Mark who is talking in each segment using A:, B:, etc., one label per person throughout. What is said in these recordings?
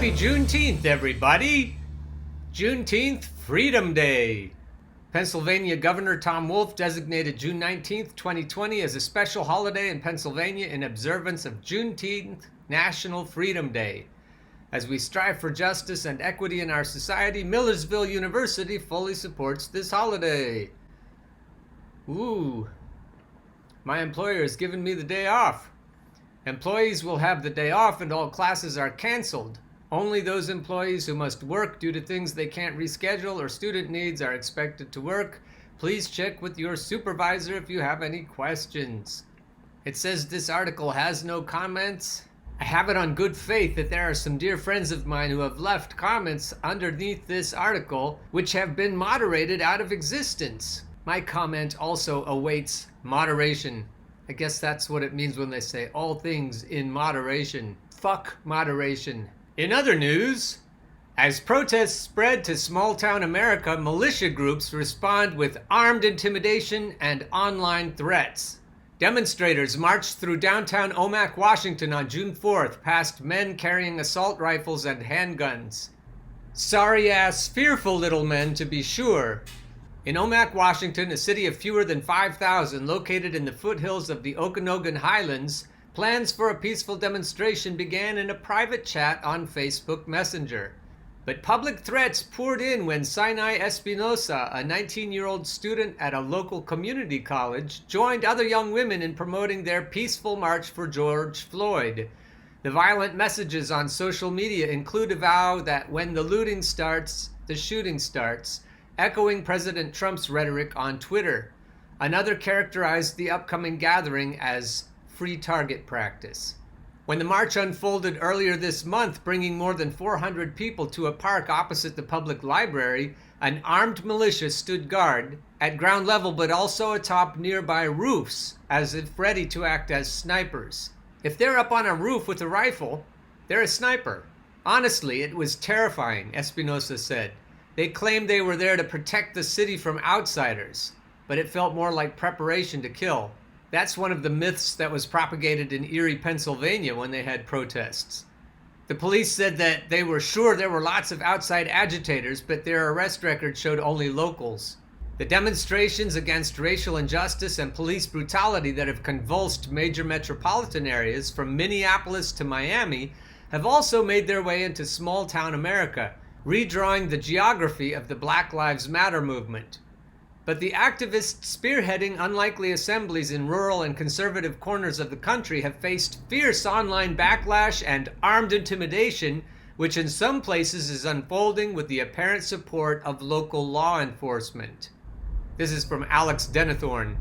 A: Happy Juneteenth, everybody! Juneteenth, Freedom Day. Pennsylvania Governor Tom Wolf designated June 19th, 2020 as a special holiday in Pennsylvania in observance of Juneteenth, National Freedom Day. As we strive for justice and equity in our society, Millersville University fully supports this holiday. Ooh, my employer has given me the day off. Employees will have the day off and all classes are canceled. Only those employees who must work due to things they can't reschedule or student needs are expected to work. Please check with your supervisor if you have any questions. It says this article has no comments. I have it on good faith that there are some dear friends of mine who have left comments underneath this article which have been moderated out of existence. My comment also awaits moderation. I guess that's what it means when they say all things in moderation. Fuck moderation. In other news, as protests spread to small-town America, militia groups respond with armed intimidation and online threats. Demonstrators marched through downtown Omak, Washington on June 4th, past men carrying assault rifles and handguns. Sorry-ass, fearful little men, to be sure. In Omak, Washington, a city of fewer than 5,000 located in the foothills of the Okanogan Highlands, plans for a peaceful demonstration began in a private chat on Facebook Messenger. But public threats poured in when Sinai Espinosa, a 19-year-old student at a local community college, joined other young women in promoting their peaceful march for George Floyd. The violent messages on social media include a vow that when the looting starts, the shooting starts, echoing President Trump's rhetoric on Twitter. Another characterized the upcoming gathering as free target practice. When the march unfolded earlier this month, bringing more than 400 people to a park opposite the public library, an armed militia stood guard at ground level but also atop nearby roofs, as if ready to act as snipers. If they're up on a roof with a rifle, they're a sniper. Honestly, it was terrifying, Espinosa said. They claimed they were there to protect the city from outsiders, but it felt more like preparation to kill. That's one of the myths that was propagated in Erie, Pennsylvania when they had protests. The police said that they were sure there were lots of outside agitators, but their arrest record showed only locals. The demonstrations against racial injustice and police brutality that have convulsed major metropolitan areas from Minneapolis to Miami have also made their way into small-town America, redrawing the geography of the Black Lives Matter movement. But the activists spearheading unlikely assemblies in rural and conservative corners of the country have faced fierce online backlash and armed intimidation, which in some places is unfolding with the apparent support of local law enforcement. This is from Alex Denethorn.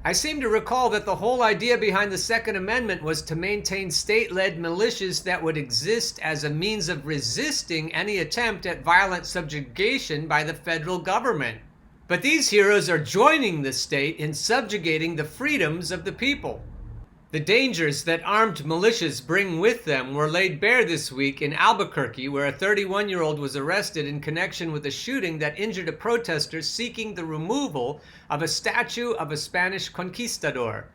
A: I seem to recall that the whole idea behind the Second Amendment was to maintain state-led militias that would exist as a means of resisting any attempt at violent subjugation by the federal government. But these heroes are joining the state in subjugating the freedoms of the people. The dangers that armed militias bring with them were laid bare this week in Albuquerque, where a 31-year-old was arrested in connection with a shooting that injured a protester seeking the removal of a statue of a Spanish conquistador.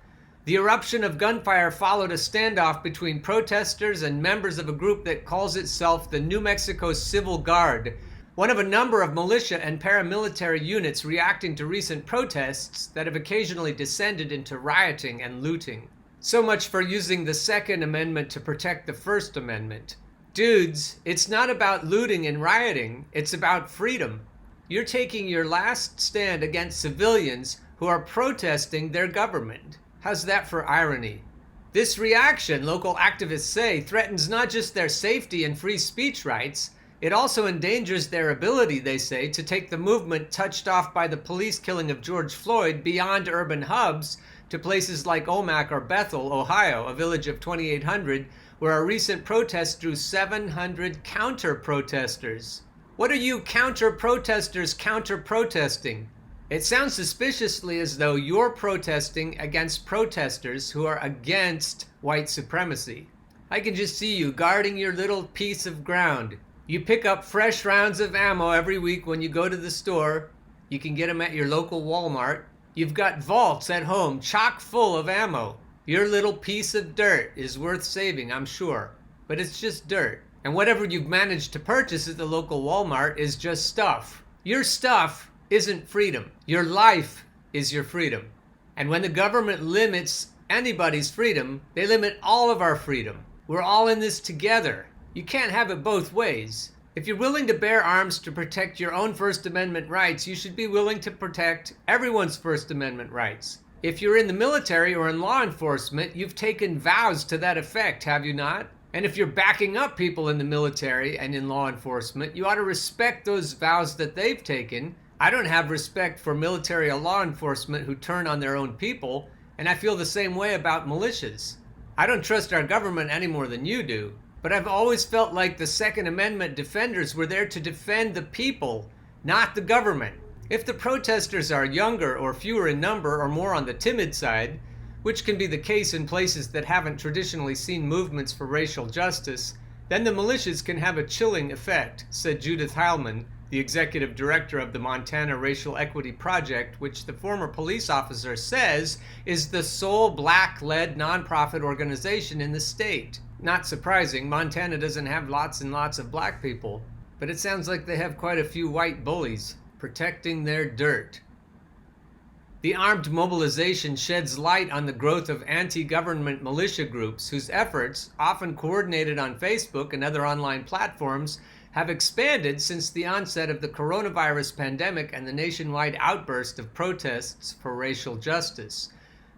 A: The eruption of gunfire followed a standoff between protesters and members of a group that calls itself the New Mexico Civil Guard, one of a number of militia and paramilitary units reacting to recent protests that have occasionally descended into rioting and looting. So much for using the Second Amendment to protect the First Amendment. Dudes, it's not about looting and rioting, it's about freedom. You're taking your last stand against civilians who are protesting their government. How's that for irony? This reaction, local activists say, threatens not just their safety and free speech rights, it also endangers their ability, they say, to take the movement touched off by the police killing of George Floyd beyond urban hubs to places like Omak or Bethel, Ohio, a village of 2,800, where a recent protest drew 700 counter-protesters. What are you counter-protesters counter-protesting? It sounds suspiciously as though you're protesting against protesters who are against white supremacy. I can just see you guarding your little piece of ground. You pick up fresh rounds of ammo every week when you go to the store. You can get them at your local Walmart. You've got vaults at home chock full of ammo. Your little piece of dirt is worth saving, I'm sure. But it's just dirt. And whatever you've managed to purchase at the local Walmart is just stuff. Your stuff isn't freedom. Your life is your freedom. And when the government limits anybody's freedom, they limit all of our freedom. We're all in this together. You can't have it both ways. If you're willing to bear arms to protect your own First Amendment rights, you should be willing to protect everyone's First Amendment rights. If you're in the military or in law enforcement, you've taken vows to that effect, have you not? And if you're backing up people in the military and in law enforcement, you ought to respect those vows that they've taken. I don't have respect for military or law enforcement who turn on their own people, and I feel the same way about militias. I don't trust our government any more than you do, but I've always felt like the Second Amendment defenders were there to defend the people, not the government. If the protesters are younger or fewer in number or more on the timid side, which can be the case in places that haven't traditionally seen movements for racial justice, then the militias can have a chilling effect, said Judith Heilman, the executive director of the Montana Racial Equity Project, which the former police officer says is the sole black-led nonprofit organization in the state. Not surprising, Montana doesn't have lots and lots of black people, but it sounds like they have quite a few white bullies protecting their dirt. The armed mobilization sheds light on the growth of anti-government militia groups whose efforts, often coordinated on Facebook and other online platforms, have expanded since the onset of the coronavirus pandemic and the nationwide outburst of protests for racial justice.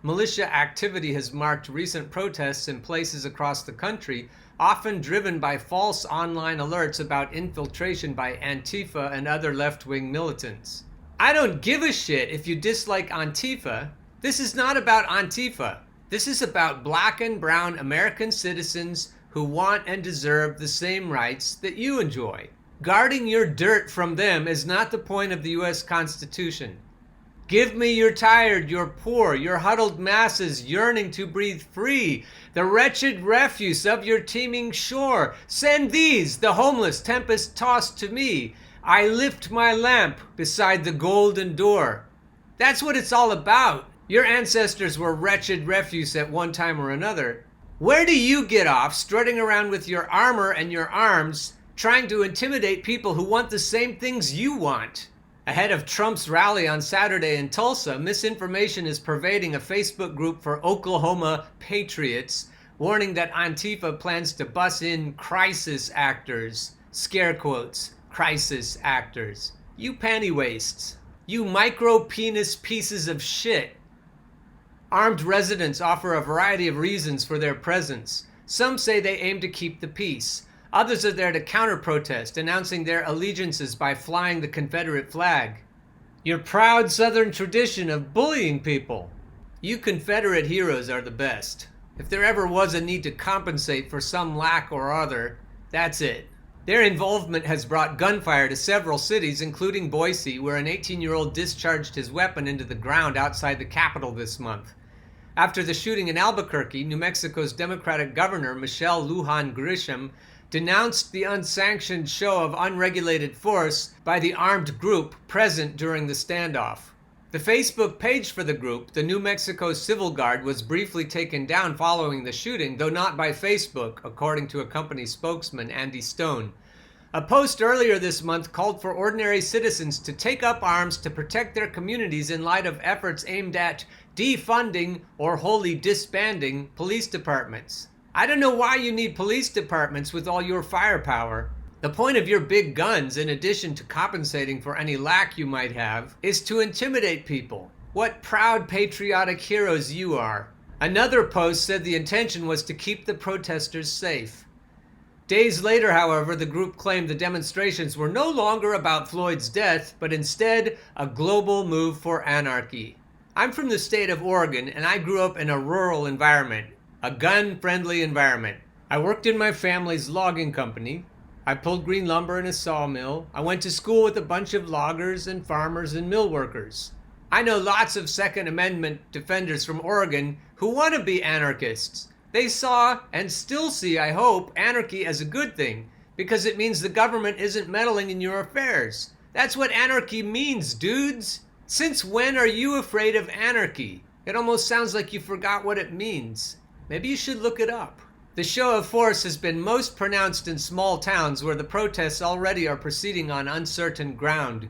A: Militia activity has marked recent protests in places across the country, often driven by false online alerts about infiltration by Antifa and other left-wing militants. I don't give a shit if you dislike Antifa. This is not about Antifa. This is about black and brown American citizens who want and deserve the same rights that you enjoy. Guarding your dirt from them is not the point of the U.S. Constitution. Give me your tired, your poor, your huddled masses yearning to breathe free, the wretched refuse of your teeming shore. Send these, the homeless, tempest-tossed to me. I lift my lamp beside the golden door. That's what it's all about. Your ancestors were wretched refuse at one time or another. Where do you get off strutting around with your armor and your arms, trying to intimidate people who want the same things you want? Ahead of Trump's rally on Saturday in Tulsa, misinformation is pervading a Facebook group for Oklahoma patriots, warning that Antifa plans to bus in crisis actors, scare quotes, crisis actors. You panty wastes. You micro-penis pieces of shit. Armed residents offer a variety of reasons for their presence. Some say they aim to keep the peace. Others are there to counter-protest, announcing their allegiances by flying the Confederate flag. Your proud Southern tradition of bullying people. You Confederate heroes are the best. If there ever was a need to compensate for some lack or other, that's it. Their involvement has brought gunfire to several cities, including Boise, where an 18-year-old discharged his weapon into the ground outside the Capitol this month. After the shooting in Albuquerque, New Mexico's Democratic governor, Michelle Lujan Grisham, denounced the unsanctioned show of unregulated force by the armed group present during the standoff. The Facebook page for the group, the New Mexico Civil Guard, was briefly taken down following the shooting, though not by Facebook, according to a company spokesman, Andy Stone. A post earlier this month called for ordinary citizens to take up arms to protect their communities in light of efforts aimed at defunding or wholly disbanding police departments. I don't know why you need police departments with all your firepower. The point of your big guns, in addition to compensating for any lack you might have, is to intimidate people. What proud patriotic heroes you are. Another post said the intention was to keep the protesters safe. Days later, however, the group claimed the demonstrations were no longer about Floyd's death, but instead a global move for anarchy. I'm from the state of Oregon, and I grew up in a rural environment, a gun-friendly environment. I worked in my family's logging company. I pulled green lumber in a sawmill. I went to school with a bunch of loggers and farmers and mill workers. I know lots of Second Amendment defenders from Oregon who want to be anarchists. They saw, and still see, I hope, anarchy as a good thing, because it means the government isn't meddling in your affairs. That's what anarchy means, dudes. Since when are you afraid of anarchy? It almost sounds like you forgot what it means. Maybe you should look it up. The show of force has been most pronounced in small towns where the protests already are proceeding on uncertain ground.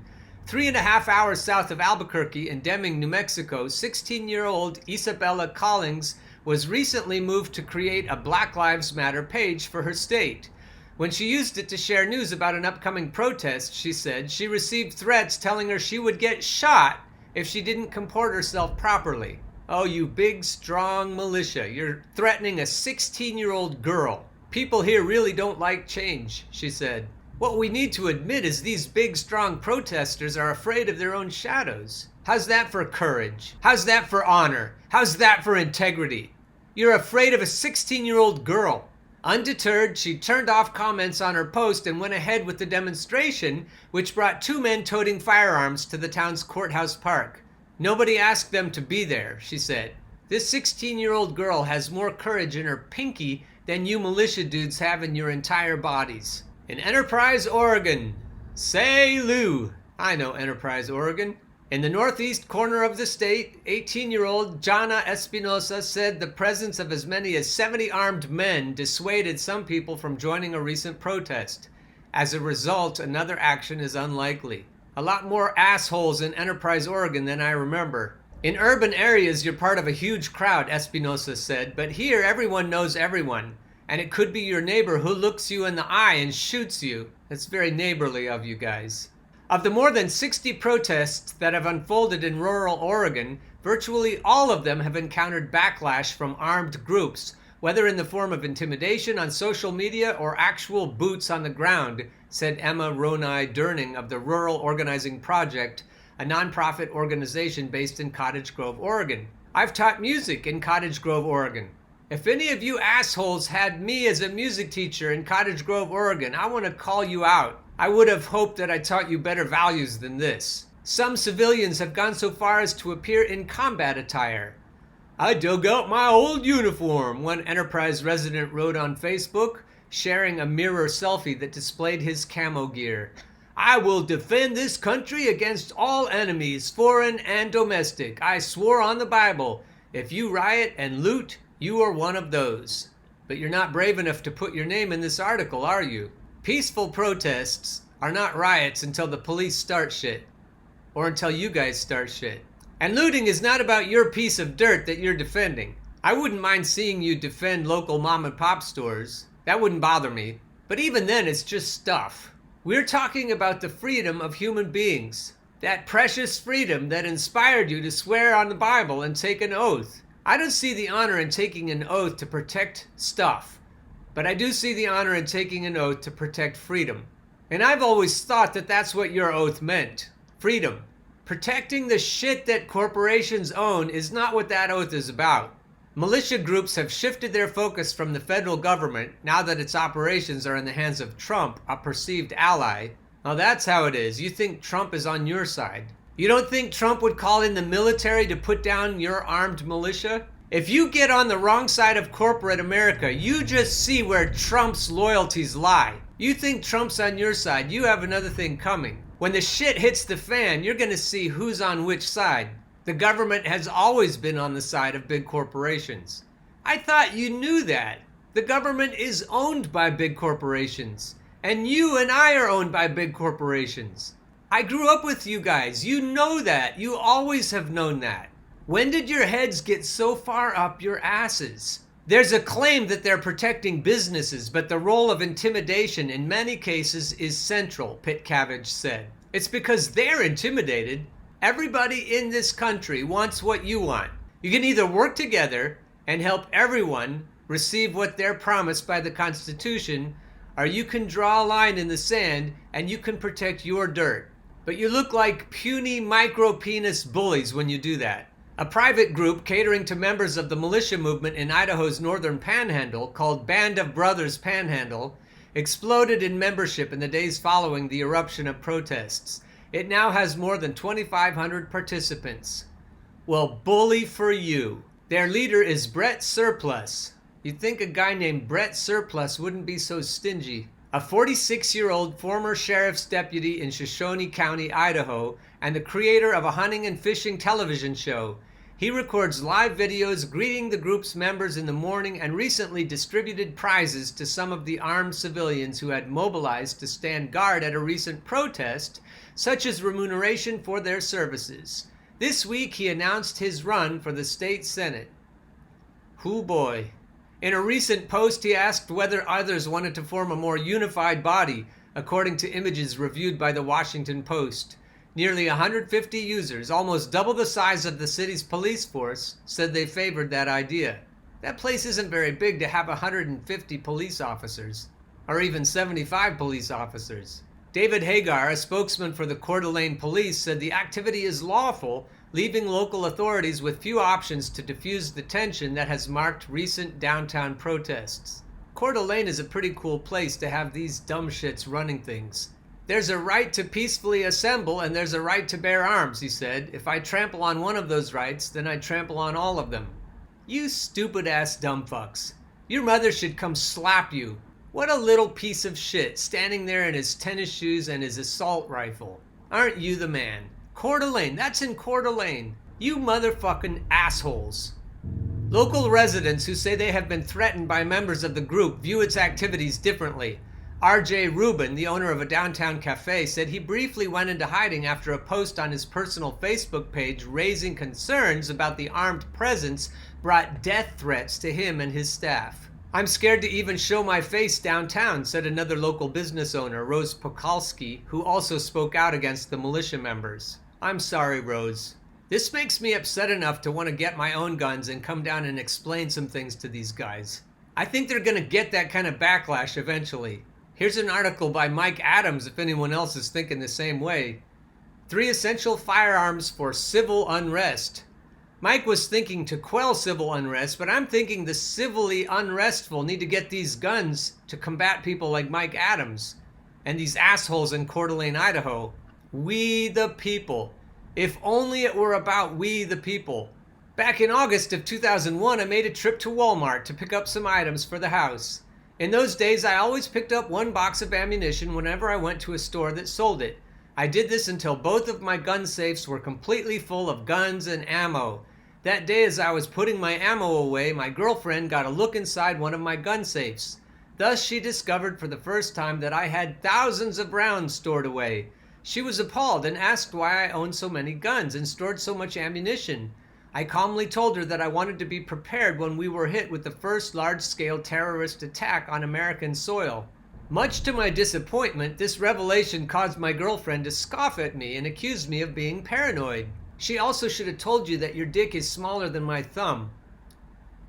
A: 3.5 hours south of Albuquerque in Deming, New Mexico, 16-year-old Isabella Collings was recently moved to create a Black Lives Matter page for her state. When she used it to share news about an upcoming protest, she said she received threats telling her she would get shot if she didn't comport herself properly. Oh, you big, strong militia. You're threatening a 16-year-old girl. People here really don't like change, she said. What we need to admit is these big, strong protesters are afraid of their own shadows. How's that for courage? How's that for honor? How's that for integrity? You're afraid of a 16-year-old girl. Undeterred, she turned off comments on her post and went ahead with the demonstration, which brought 2 men toting firearms to the town's courthouse park. Nobody asked them to be there, she said. This 16-year-old girl has more courage in her pinky than you militia dudes have in your entire bodies. In Enterprise, Oregon. Say Lou. I know Enterprise, Oregon. In the northeast corner of the state, 18-year-old Jana Espinosa said the presence of as many as 70 armed men dissuaded some people from joining a recent protest. As a result, another action is unlikely. A lot more assholes in Enterprise, Oregon than I remember. In urban areas, you're part of a huge crowd, Espinosa said, but here everyone knows everyone, and it could be your neighbor who looks you in the eye and shoots you. That's very neighborly of you guys. Of the more than 60 protests that have unfolded in rural Oregon, virtually all of them have encountered backlash from armed groups, whether in the form of intimidation on social media or actual boots on the ground, said Emma Ronai Durning of the Rural Organizing Project, a nonprofit organization based in Cottage Grove, Oregon. I've taught music in Cottage Grove, Oregon. If any of you assholes had me as a music teacher in Cottage Grove, Oregon, I want to call you out. I would have hoped that I taught you better values than this. Some civilians have gone so far as to appear in combat attire. I dug out my old uniform, one Enterprise resident wrote on Facebook, sharing a mirror selfie that displayed his camo gear. I will defend this country against all enemies, foreign and domestic. I swore on the Bible. If you riot and loot, you are one of those. But you're not brave enough to put your name in this article, are you? Peaceful protests are not riots until the police start shit. Or until you guys start shit. And looting is not about your piece of dirt that you're defending. I wouldn't mind seeing you defend local mom and pop stores. That wouldn't bother me. But even then, it's just stuff. We're talking about the freedom of human beings. That precious freedom that inspired you to swear on the Bible and take an oath. I don't see the honor in taking an oath to protect stuff. But I do see the honor in taking an oath to protect freedom. And I've always thought that that's what your oath meant. Freedom. Protecting the shit that corporations own is not what that oath is about. Militia groups have shifted their focus from the federal government now that its operations are in the hands of Trump, a perceived ally. Now that's how it is. You think Trump is on your side. You don't think Trump would call in the military to put down your armed militia? If you get on the wrong side of corporate America, you just see where Trump's loyalties lie. You think Trump's on your side, you have another thing coming. When the shit hits the fan, you're going to see who's on which side. The government has always been on the side of big corporations. I thought you knew that. The government is owned by big corporations. And you and I are owned by big corporations. I grew up with you guys. You know that. You always have known that. When did your heads get so far up your asses? There's a claim that they're protecting businesses, but the role of intimidation in many cases is central, Pitcavage said. It's because they're intimidated. Everybody in this country wants what you want. You can either work together and help everyone receive what they're promised by the Constitution, or you can draw a line in the sand and you can protect your dirt. But you look like puny micro-penis bullies when you do that. A private group catering to members of the militia movement in Idaho's northern panhandle, called Band of Brothers Panhandle, exploded in membership in the days following the eruption of protests. It now has more than 2,500 participants. Well, bully for you. Their leader is Brett Surplus. You'd think a guy named Brett Surplus wouldn't be so stingy. A 46-year-old former sheriff's deputy in Shoshone County, Idaho, and the creator of a hunting and fishing television show. He records live videos greeting the group's members in the morning and recently distributed prizes to some of the armed civilians who had mobilized to stand guard at a recent protest, such as remuneration for their services. This week he announced his run for the state senate. Hoo boy. In a recent post he asked whether others wanted to form a more unified body, according to images reviewed by the Washington Post. Nearly 150 users, almost double the size of the city's police force, said they favored that idea. That place isn't very big to have 150 police officers, or even 75 police officers. David Hagar, a spokesman for the Coeur d'Alene Police, said the activity is lawful, leaving local authorities with few options to diffuse the tension that has marked recent downtown protests. Coeur d'Alene is a pretty cool place to have these dumb shits running things. There's a right to peacefully assemble and there's a right to bear arms, he said. If I trample on one of those rights, then I trample on all of them. You stupid ass dumb fucks. Your mother should come slap you. What a little piece of shit, standing there in his tennis shoes and his assault rifle. Aren't you the man? Coeur d'Alene, that's in Coeur d'Alene. You motherfucking assholes. Local residents who say they have been threatened by members of the group view its activities differently. R.J. Rubin, the owner of a downtown cafe, said he briefly went into hiding after a post on his personal Facebook page raising concerns about the armed presence brought death threats to him and his staff. I'm scared to even show my face downtown, said another local business owner, Rose Pokalski, who also spoke out against the militia members. I'm sorry, Rose. This makes me upset enough to want to get my own guns and come down and explain some things to these guys. I think they're going to get that kind of backlash eventually. Here's an article by Mike Adams if anyone else is thinking the same way. 3 essential firearms for civil unrest. Mike was thinking to quell civil unrest, but I'm thinking the civilly unrestful need to get these guns to combat people like Mike Adams and these assholes in Coeur d'Alene, Idaho. We the people. If only it were about we the people. Back in August of 2001, I made a trip to Walmart to pick up some items for the house. In those days, I always picked up 1 box of ammunition whenever I went to a store that sold it. I did this until both of my gun safes were completely full of guns and ammo. That day, as I was putting my ammo away, my girlfriend got a look inside one of my gun safes. Thus, she discovered for the first time that I had thousands of rounds stored away. She was appalled and asked why I owned so many guns and stored so much ammunition. I calmly told her that I wanted to be prepared when we were hit with the first large-scale terrorist attack on American soil. Much to my disappointment, this revelation caused my girlfriend to scoff at me and accuse me of being paranoid. She also should have told you that your dick is smaller than my thumb.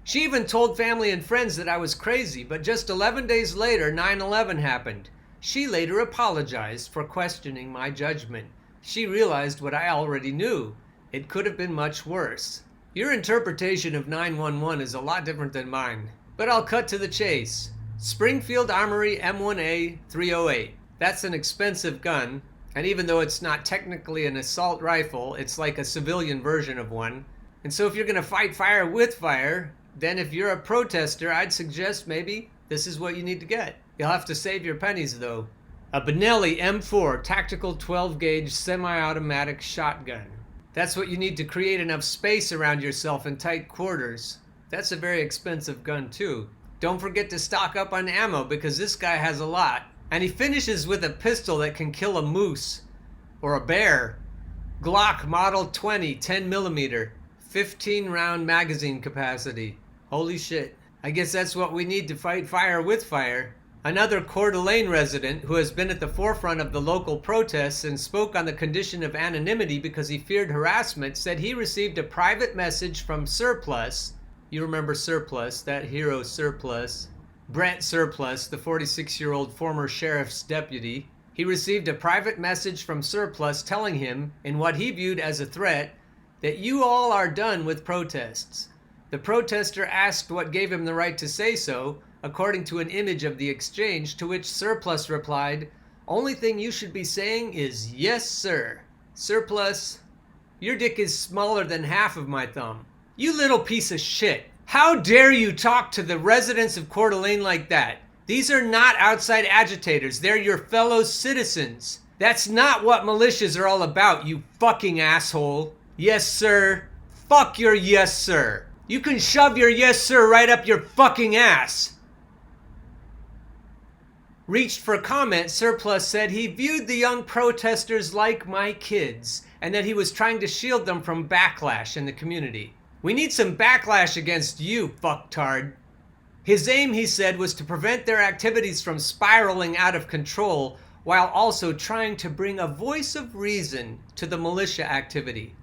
A: She even told family and friends that I was crazy, but just 11 days later, 9/11 happened. She later apologized for questioning my judgment. She realized what I already knew. It could have been much worse. Your interpretation of 911 is a lot different than mine, but I'll cut to the chase. Springfield Armory M1A 308. That's an expensive gun, and even though it's not technically an assault rifle, it's like a civilian version of one. And so if you're gonna fight fire with fire, then if you're a protester, I'd suggest maybe this is what you need to get. You'll have to save your pennies though. A Benelli M4 tactical 12-gauge semi-automatic shotgun. That's what you need to create enough space around yourself in tight quarters. That's a very expensive gun too. Don't forget to stock up on ammo because this guy has a lot. And he finishes with a pistol that can kill a moose or a bear. Glock Model 20 10mm, 15 round magazine capacity. Holy shit. I guess that's what we need to fight fire with fire. Another Coeur d'Alene resident who has been at the forefront of the local protests and spoke on the condition of anonymity because he feared harassment said he received a private message from Surplus. You remember Surplus, that hero Surplus. Brett Surplus, the 46-year-old former sheriff's deputy. He received a private message from Surplus telling him, in what he viewed as a threat, that you all are done with protests. The protester asked what gave him the right to say so, according to an image of the exchange, to which Surplus replied, "Only thing you should be saying is, yes, sir." Surplus, your dick is smaller than half of my thumb. You little piece of shit. How dare you talk to the residents of Coeur d'Alene like that? These are not outside agitators. They're your fellow citizens. That's not what militias are all about, you fucking asshole. Yes, sir. Fuck your yes, sir. You can shove your yes, sir right up your fucking ass. Reached for comment, Surplus said he viewed the young protesters like my kids and that he was trying to shield them from backlash in the community. We need some backlash against you, fucktard. His aim, he said, was to prevent their activities from spiraling out of control while also trying to bring a voice of reason to the militia activity.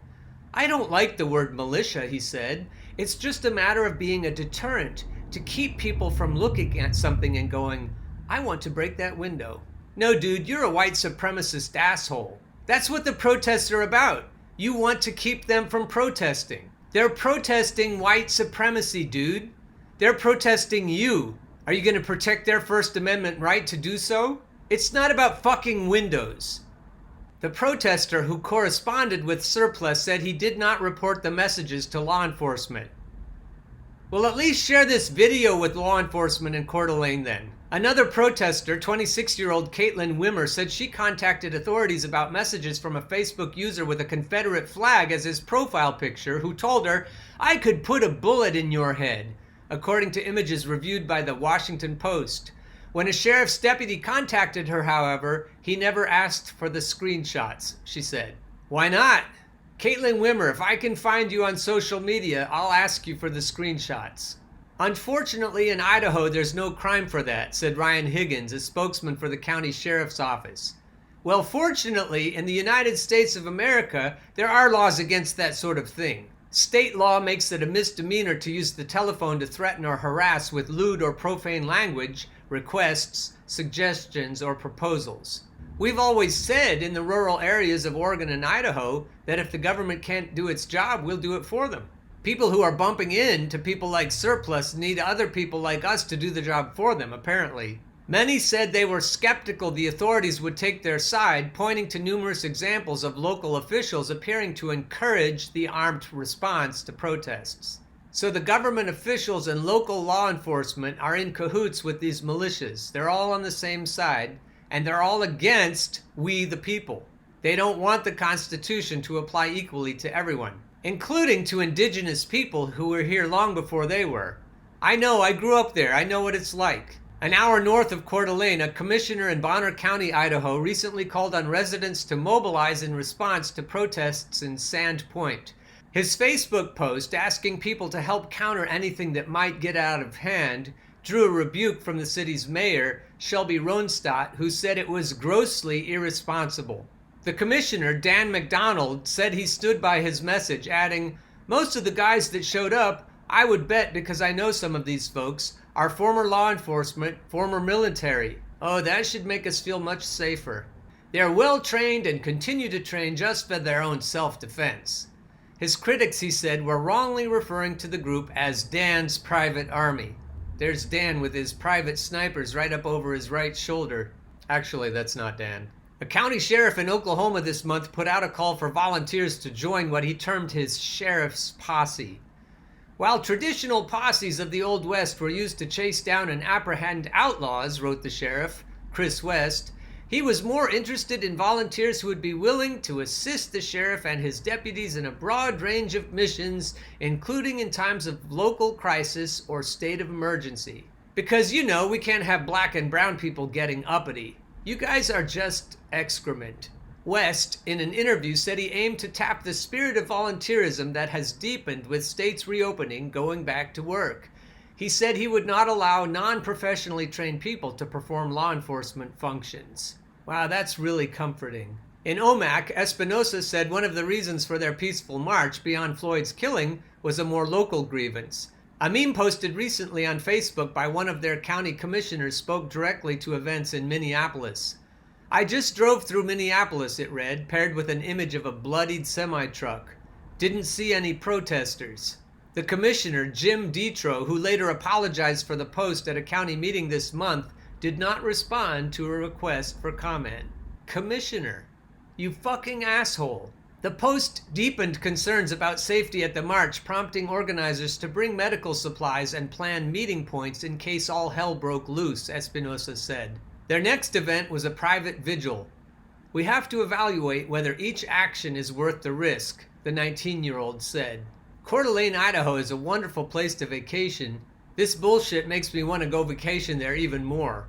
A: I don't like the word militia, he said. It's just a matter of being a deterrent to keep people from looking at something and going, I want to break that window. No, dude, you're a white supremacist asshole. That's what the protests are about. You want to keep them from protesting. They're protesting white supremacy, dude. They're protesting you. Are you going to protect their First Amendment right to do so? It's not about fucking windows. The protester who corresponded with Surplus said he did not report the messages to law enforcement. Well, at least share this video with law enforcement in Coeur d'Alene then. Another protester, 26-year-old Caitlin Wimmer, said she contacted authorities about messages from a Facebook user with a Confederate flag as his profile picture who told her, I could put a bullet in your head, according to images reviewed by the Washington Post. When a sheriff's deputy contacted her, however, he never asked for the screenshots, she said. Why not? Caitlin Wimmer, if I can find you on social media, I'll ask you for the screenshots. Unfortunately, in Idaho, there's no crime for that, said Ryan Higgins, a spokesman for the county sheriff's office. Well, fortunately, in the United States of America, there are laws against that sort of thing. State law makes it a misdemeanor to use the telephone to threaten or harass with lewd or profane language, requests, suggestions, or proposals. We've always said in the rural areas of Oregon and Idaho that if the government can't do its job, we'll do it for them. People who are bumping into people like Surplus need other people like us to do the job for them, apparently. Many said they were skeptical the authorities would take their side, pointing to numerous examples of local officials appearing to encourage the armed response to protests. So the government officials and local law enforcement are in cahoots with these militias. They're all on the same side, and they're all against we the people. They don't want the Constitution to apply equally to everyone, including to indigenous people who were here long before they were. I know, I grew up there. I know what it's like. An hour north of Coeur d'Alene, a commissioner in Bonner County, Idaho, recently called on residents to mobilize in response to protests in Sand Point. His Facebook post asking people to help counter anything that might get out of hand drew a rebuke from the city's mayor, Shelby Ronstadt, who said it was grossly irresponsible. The commissioner, Dan McDonald, said he stood by his message, adding, most of the guys that showed up, I would bet because I know some of these folks, are former law enforcement, former military. Oh, that should make us feel much safer. They're well trained and continue to train just for their own self-defense. His critics, he said, were wrongly referring to the group as Dan's private army. There's Dan with his private snipers right up over his right shoulder. Actually, that's not Dan. A county sheriff in Oklahoma this month put out a call for volunteers to join what he termed his sheriff's posse. While traditional posses of the Old West were used to chase down and apprehend outlaws, wrote the sheriff, Chris West, he was more interested in volunteers who would be willing to assist the sheriff and his deputies in a broad range of missions, including in times of local crisis or state of emergency. Because, you know, we can't have black and brown people getting uppity. You guys are just excrement. West, in an interview, said he aimed to tap the spirit of volunteerism that has deepened with states reopening, going back to work. He said he would not allow non-professionally trained people to perform law enforcement functions. Wow, that's really comforting. In Omak, Espinosa said one of the reasons for their peaceful march beyond Floyd's killing was a more local grievance. A meme posted recently on Facebook by one of their county commissioners spoke directly to events in Minneapolis. I just drove through Minneapolis, it read, paired with an image of a bloodied semi-truck. Didn't see any protesters. The commissioner, Jim Detro, who later apologized for the post at a county meeting this month, did not respond to a request for comment. Commissioner, you fucking asshole. The post deepened concerns about safety at the march, prompting organizers to bring medical supplies and plan meeting points in case all hell broke loose, Espinosa said. Their next event was a private vigil. We have to evaluate whether each action is worth the risk, the 19-year-old said. Coeur d'Alene, Idaho is a wonderful place to vacation. This bullshit makes me want to go vacation there even more.